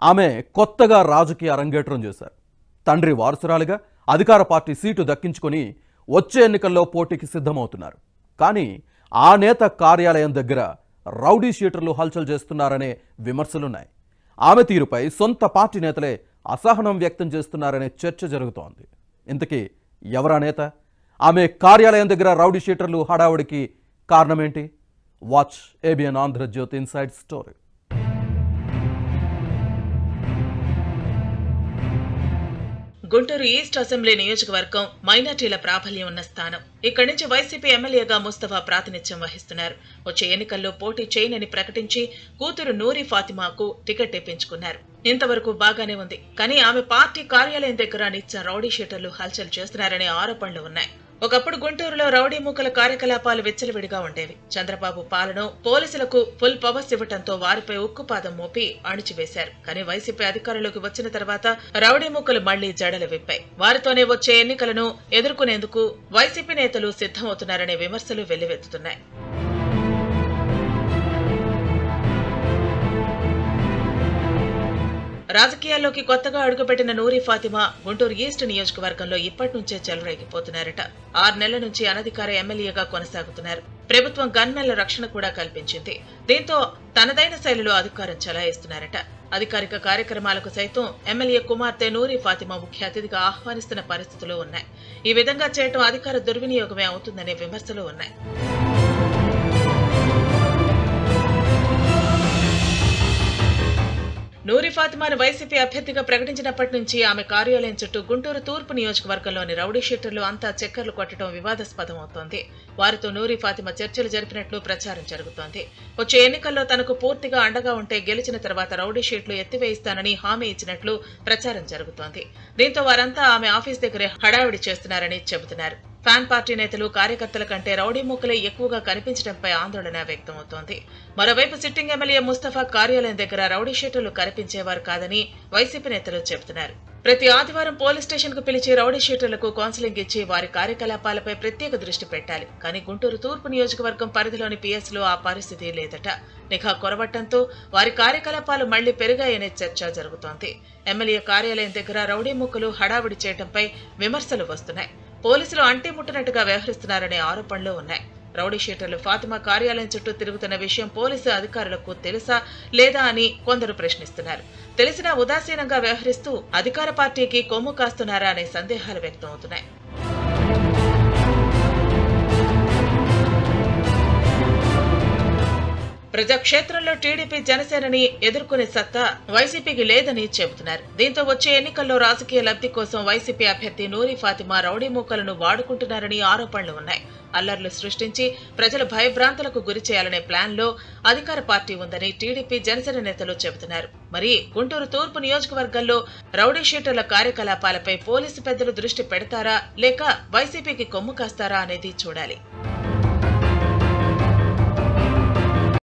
ఆమె కొత్తగా రాజకీయ అరంగేట్రం చేశారు. తండ్రి వారసురాలిగా అధికార పార్టీ సీటు దక్కించుకొని వచ్చే ఎన్నికల్లో పోటీకి సిద్ధమవుతున్నారు. కానీ ఆ నేత కార్యాలయం దగ్గర రౌడీ షీటర్లు హల్చల్ చేస్తున్నారనే విమర్శలున్నాయి. ఆమె తీరుపై సొంత పార్టీ నేతలే అసహనం వ్యక్తం చేస్తున్నారనే చర్చ జరుగుతోంది. ఇంతకీ ఎవరా నేత? ఆమె కార్యాలయం దగ్గర రౌడీ షీటర్లు హడావుడికి కారణమేంటి? Watch ABN Andhrajyothi inside story. Guntur east assembly నియోజకవర్గం మైనార్టీల ప్రాబల్యం ఉన్న స్థానం. ఇక్కడి నుంచి వైసీపీ ఎమ్మెల్యేగా ముస్తఫా ప్రాతినిధ్యం వహిస్తున్నారు. వచ్చే ఎన్నికల్లో పోటీ చేయనని ప్రకటించి కూతురు నూరి ఫాతిమాకు టికెట్ ఇప్పించుకున్నారు. ఇంతవరకు బాగానే ఉంది. కానీ ఆమె పార్టీ కార్యాలయం దగ్గర నిత్యం రౌడీ షీటర్లు హల్చల్ చేస్తున్నారనే ఆరోపణలు ఉన్నాయి. ఒకప్పుడు గుంటూరులో రౌడీ మూకల కార్యకలాపాలు విచ్చలవిడిగా ఉండేవి. చంద్రబాబు పాలన పోలీసులకు ఫుల్ పవర్స్ ఇవ్వడంతో వారిపై ఉక్కుపాదం మోపి అణిచివేశారు. కానీ వైసీపీ అధికారంలోకి వచ్చిన తర్వాత రౌడీ మూకలు మళ్లీ జడలు విప్పాయి. వారితోనే వచ్చే ఎన్నికలను ఎదుర్కొనేందుకు వైసీపీ నేతలు సిద్ధమవుతున్నారనే విమర్శలు వెల్లువెత్తుతున్నాయి. రాజకీయాల్లోకి కొత్తగా అడుగుపెట్టిన నూరి ఫాతిమా గుంటూరు ఈస్ట్ నియోజకవర్గంలో ఇప్పటి నుంచే చెలరేగిపోతున్నారట. 6 నెలల నుంచి అనధికార ఎమ్మెల్యేగా కొనసాగుతున్నారు. ప్రభుత్వం గన్మెన్ల రక్షణ కూడా కల్పించింది. దీంతో తనదైన శైలిలో అధికారం చెలాయిస్తున్నారట. అధికారిక కార్యక్రమాలకు సైతం ఎమ్మెల్యే కుమార్తె నూరి ఫాతిమా ముఖ్య అతిథిగా ఆహ్వానిస్తున్న పరిస్థితులు ఉన్నాయి. ఈ విధంగా చేయటం అధికార దుర్వినియోగమే అవుతుందనే విమర్శలు ఉన్నాయి. నూరి ఫాతిమాను వైసీపీ అభ్యర్థిగా ప్రకటించినప్పటి నుంచి ఆమె కార్యాలయం చుట్టూ గుంటూరు తూర్పు నియోజకవర్గంలోని రౌడీ షీటర్లు అంతా చక్కర్లు కొట్టడం వివాదాస్పదమవుతోంది. వారితో నూరి ఫాతిమా చర్చలు జరిపినట్లు ప్రచారం జరుగుతోంది. వచ్చే ఎన్నికల్లో తనకు పూర్తిగా అండగా ఉంటే గెలిచిన తర్వాత రౌడీ షీట్లు ఎత్తివేయిస్తానని హామీ ఇచ్చినట్లు ప్రచారం జరుగుతోంది. దీంతో వారంతా ఆమె ఆఫీస్ దగ్గరే హడావిడి చేస్తున్నారని చెబుతున్నారు. ఫ్యాన్ పార్టీ నేతలు కార్యకర్తల కంటే రౌడీ మూకలే ఎక్కువగా కనిపించడంపై ఆందోళన వ్యక్తమవుతోంది. మరోవైపు సిట్టింగ్ ఎమ్మెల్యే ముస్తఫా కార్యాలయం దగ్గర రౌడీ షీటర్లు కనిపించేవారు కాదని వైసీపీ నేతలు చెబుతున్నారు. ప్రతి ఆదివారం పోలీస్ స్టేషన్ కు పిలిచి రౌడీ షీటర్లకు కౌన్సిలింగ్ ఇచ్చి వారి కార్యకలాపాలపై ప్రత్యేక దృష్టి పెట్టాలి. కానీ గుంటూరు తూర్పు నియోజకవర్గం పరిధిలోని పిఎస్ లో ఆ పరిస్థితి లేదట. నిఘా కొరవటంతో వారి కార్యకలాపాలు మళ్లీ పెరిగాయనే చర్చ జరుగుతోంది. ఎమ్మెల్యే కార్యాలయం దగ్గర రౌడీ మూకలు హడావిడి చేయడంపై విమర్శలు వస్తున్నాయి. పోలీసులు అంటిముట్టినట్టుగా వ్యవహరిస్తున్నారనే ఆరోపణలు ఉన్నాయి. రౌడీ షీటర్లు ఫాతిమా కార్యాలయం చుట్టూ తిరుగుతున్న విషయం పోలీసు అధికారులకు తెలుసా లేదా అని కొందరు ప్రశ్నిస్తున్నారు. తెలిసినా ఉదాసీనంగా వ్యవహరిస్తూ అధికార పార్టీకి కొమ్ము కాస్తున్నారా అనే సందేహాలు వ్యక్తమవుతున్నాయి. ప్రజాక్షేత్రంలో టీడీపీ జనసేనని ఎదుర్కొనే సత్తా వైసీపీకి లేదని చెబుతున్నారు. దీంతో వచ్చే ఎన్నికల్లో రాజకీయ లబ్ధి కోసం వైసీపీ అభ్యర్థి నూరి ఫాతిమా రౌడీ మూకలను వాడుకుంటున్నారని ఆరోపణలు ఉన్నాయి. అల్లర్లు సృష్టించి ప్రజల భయభ్రాంతులకు గురి చేయాలనే ప్లాన్ లో అధికార పార్టీ ఉందని టీడీపీ జనసేన నేతలు చెబుతున్నారు. మరి గుంటూరు తూర్పు నియోజకవర్గంలో రౌడీ షీటర్ల కార్యకలాపాలపై పోలీసు పెద్దలు దృష్టి పెడతారా లేక వైసీపీకి కొమ్ము కాస్తారా అనేది చూడాలి.